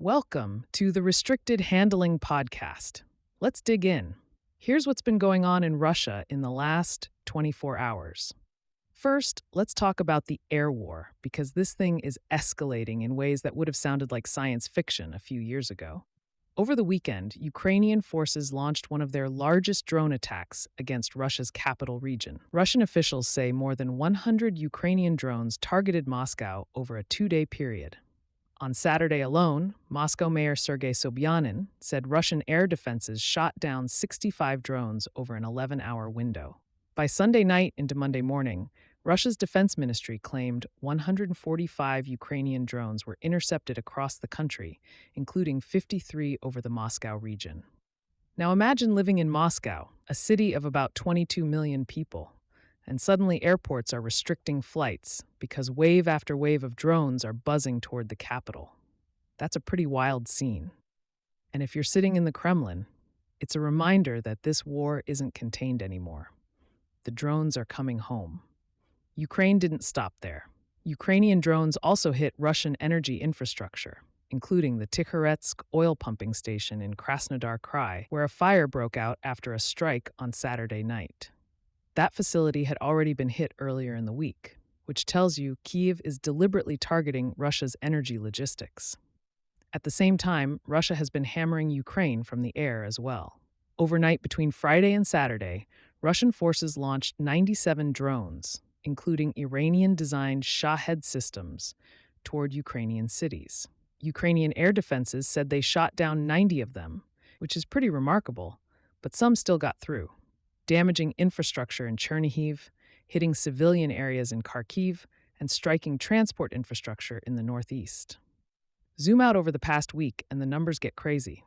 Welcome to the Restricted Handling Podcast. Let's dig in. Here's what's been going on in Russia in the last 24 hours. First, let's talk about the air war, because this thing is escalating in ways that would have sounded like science fiction a few years ago. Over the weekend, Ukrainian forces launched one of their largest drone attacks against Russia's capital region. Russian officials say more than 100 Ukrainian drones targeted Moscow over a two-day period. On Saturday alone, Moscow Mayor Sergei Sobyanin said Russian air defenses shot down 65 drones over an 11-hour window. By Sunday night into Monday morning, Russia's defense ministry claimed 145 Ukrainian drones were intercepted across the country, including 53 over the Moscow region. Now imagine living in Moscow, a city of about 22 million people. And suddenly airports are restricting flights because wave after wave of drones are buzzing toward the capital. That's a pretty wild scene. And if you're sitting in the Kremlin, it's a reminder that this war isn't contained anymore. The drones are coming home. Ukraine didn't stop there. Ukrainian drones also hit Russian energy infrastructure, including the Tikhoretsk oil pumping station in Krasnodar Krai, where a fire broke out after a strike on Saturday night. That facility had already been hit earlier in the week, which tells you Kyiv is deliberately targeting Russia's energy logistics. At the same time, Russia has been hammering Ukraine from the air as well. Overnight between Friday and Saturday, Russian forces launched 97 drones, including Iranian-designed Shahed systems, toward Ukrainian cities. Ukrainian air defenses said they shot down 90 of them, which is pretty remarkable, but some still got through, damaging infrastructure in Chernihiv, hitting civilian areas in Kharkiv, and striking transport infrastructure in the northeast. Zoom out over the past week and the numbers get crazy.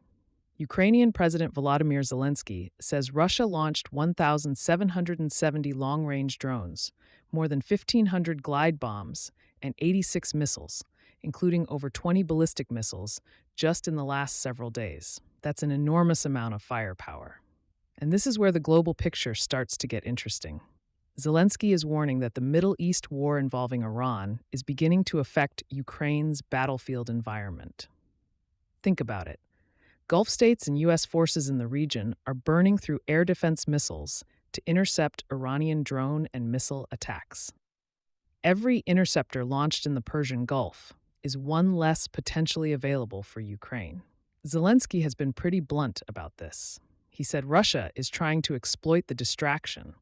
Ukrainian President Volodymyr Zelensky says Russia launched 1,770 long-range drones, more than 1,500 glide bombs, and 86 missiles, including over 20 ballistic missiles, just in the last several days. That's an enormous amount of firepower. And this is where the global picture starts to get interesting. Zelensky is warning that the Middle East war involving Iran is beginning to affect Ukraine's battlefield environment. Think about it. Gulf states and U.S. forces in the region are burning through air defense missiles to intercept Iranian drone and missile attacks. Every interceptor launched in the Persian Gulf is one less potentially available for Ukraine. Zelensky has been pretty blunt about this. He said Russia is trying to exploit the distraction,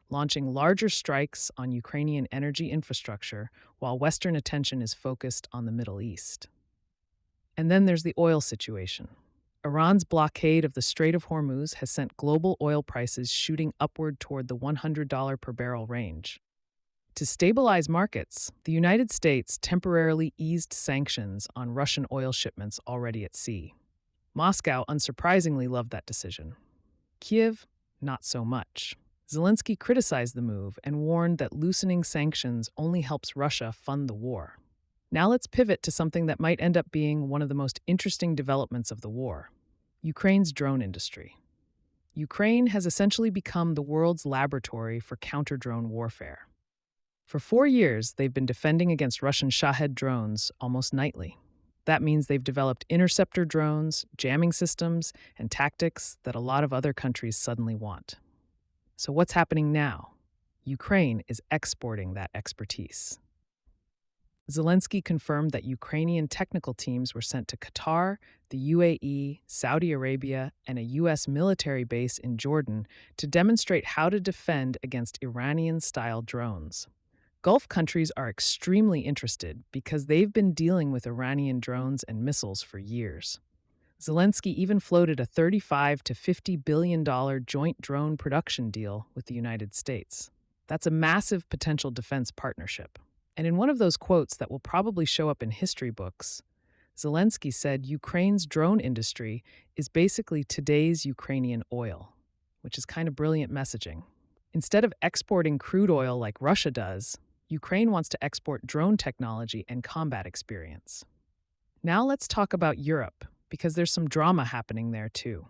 launching larger strikes on Ukrainian energy infrastructure while Western attention is focused on the Middle East. And then there's the oil situation. Iran's blockade of the Strait of Hormuz has sent global oil prices shooting upward toward the $100 per barrel range. To stabilize markets, the United States temporarily eased sanctions on Russian oil shipments already at sea. Moscow unsurprisingly loved that decision. Kyiv, not so much. Zelensky criticized the move and warned that loosening sanctions only helps Russia fund the war. Now let's pivot to something that might end up being one of the most interesting developments of the war: Ukraine's drone industry. Ukraine has essentially become the world's laboratory for counter-drone warfare. For 4 years, they've been defending against Russian Shahed drones almost nightly. That means they've developed interceptor drones, jamming systems, and tactics that a lot of other countries suddenly want. So what's happening now? Ukraine is exporting that expertise. Zelensky confirmed that Ukrainian technical teams were sent to Qatar, the UAE, Saudi Arabia, and a U.S. military base in Jordan to demonstrate how to defend against Iranian-style drones. Gulf countries are extremely interested because they've been dealing with Iranian drones and missiles for years. Zelensky even floated a $35 to $50 billion joint drone production deal with the United States. That's a massive potential defense partnership. And in one of those quotes that will probably show up in history books, Zelensky said Ukraine's drone industry is basically today's Ukrainian oil, which is kind of brilliant messaging. Instead of exporting crude oil like Russia does, Ukraine wants to export drone technology and combat experience. Now let's talk about Europe, because there's some drama happening there too.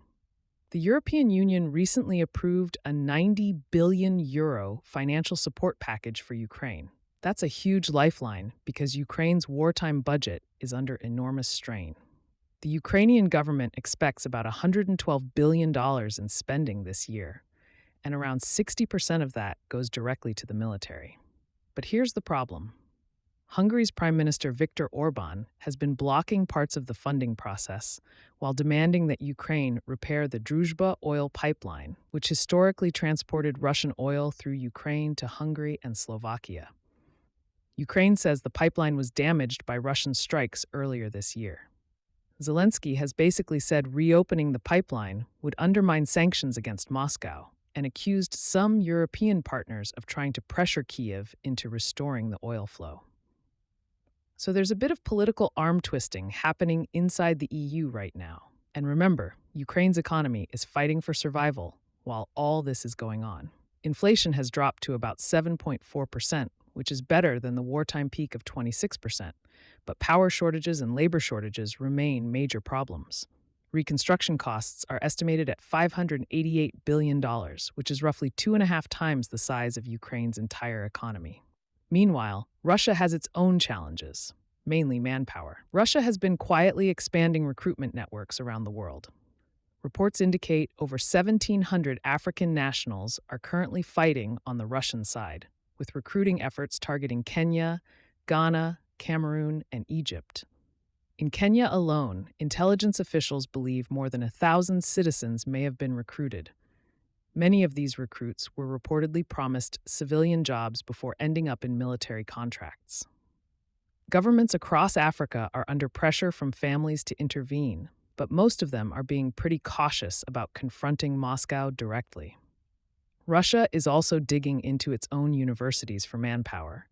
The European Union recently approved a €90 billion financial support package for Ukraine. That's a huge lifeline because Ukraine's wartime budget is under enormous strain. The Ukrainian government expects about $112 billion in spending this year, and around 60% of that goes directly to the military. But here's the problem. Hungary's Prime Minister Viktor Orban has been blocking parts of the funding process while demanding that Ukraine repair the Druzhba oil pipeline, which historically transported Russian oil through Ukraine to Hungary and Slovakia. Ukraine says the pipeline was damaged by Russian strikes earlier this year. Zelensky has basically said reopening the pipeline would undermine sanctions against Moscow and accused some European partners of trying to pressure Kyiv into restoring the oil flow. So there's a bit of political arm twisting happening inside the EU right now. And remember, Ukraine's economy is fighting for survival while all this is going on. Inflation has dropped to about 7.4%, which is better than the wartime peak of 26%. But power shortages and labor shortages remain major problems. Reconstruction costs are estimated at $588 billion, which is roughly 2.5 times the size of Ukraine's entire economy. Meanwhile, Russia has its own challenges, mainly manpower. Russia has been quietly expanding recruitment networks around the world. Reports indicate over 1,700 African nationals are currently fighting on the Russian side, with recruiting efforts targeting Kenya, Ghana, Cameroon, and Egypt. In Kenya alone, intelligence officials believe more than 1,000 citizens may have been recruited. Many of these recruits were reportedly promised civilian jobs before ending up in military contracts. Governments across Africa are under pressure from families to intervene, but most of them are being pretty cautious about confronting Moscow directly. Russia is also digging into its own universities for manpower.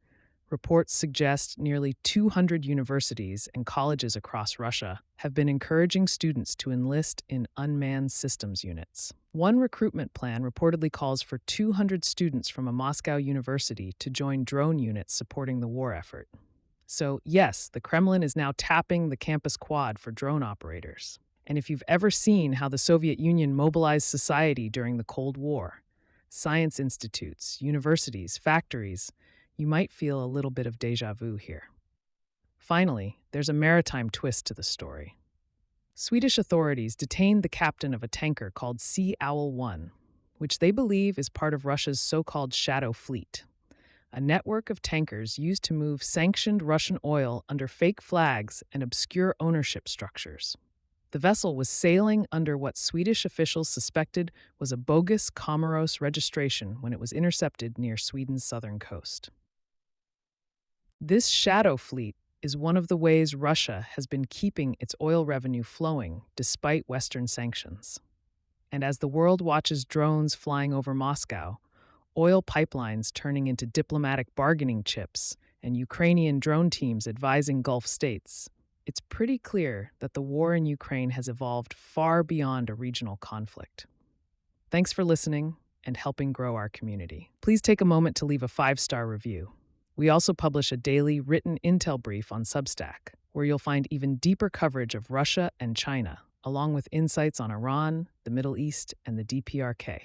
Reports suggest nearly 200 universities and colleges across Russia have been encouraging students to enlist in unmanned systems units. One recruitment plan reportedly calls for 200 students from a Moscow university to join drone units supporting the war effort. So, yes, the Kremlin is now tapping the campus quad for drone operators. And if you've ever seen how the Soviet Union mobilized society during the Cold War, science institutes, universities, factories, you might feel a little bit of déjà vu here. Finally, there's a maritime twist to the story. Swedish authorities detained the captain of a tanker called Sea Owl 1, which they believe is part of Russia's so-called Shadow Fleet, a network of tankers used to move sanctioned Russian oil under fake flags and obscure ownership structures. The vessel was sailing under what Swedish officials suspected was a bogus Comoros registration when it was intercepted near Sweden's southern coast. This shadow fleet is one of the ways Russia has been keeping its oil revenue flowing despite Western sanctions. And as the world watches drones flying over Moscow, oil pipelines turning into diplomatic bargaining chips, and Ukrainian drone teams advising Gulf states, it's pretty clear that the war in Ukraine has evolved far beyond a regional conflict. Thanks for listening and helping grow our community. Please take a moment to leave a 5-star review. We also publish a daily written intel brief on Substack, where you'll find even deeper coverage of Russia and China, along with insights on Iran, the Middle East, and the DPRK.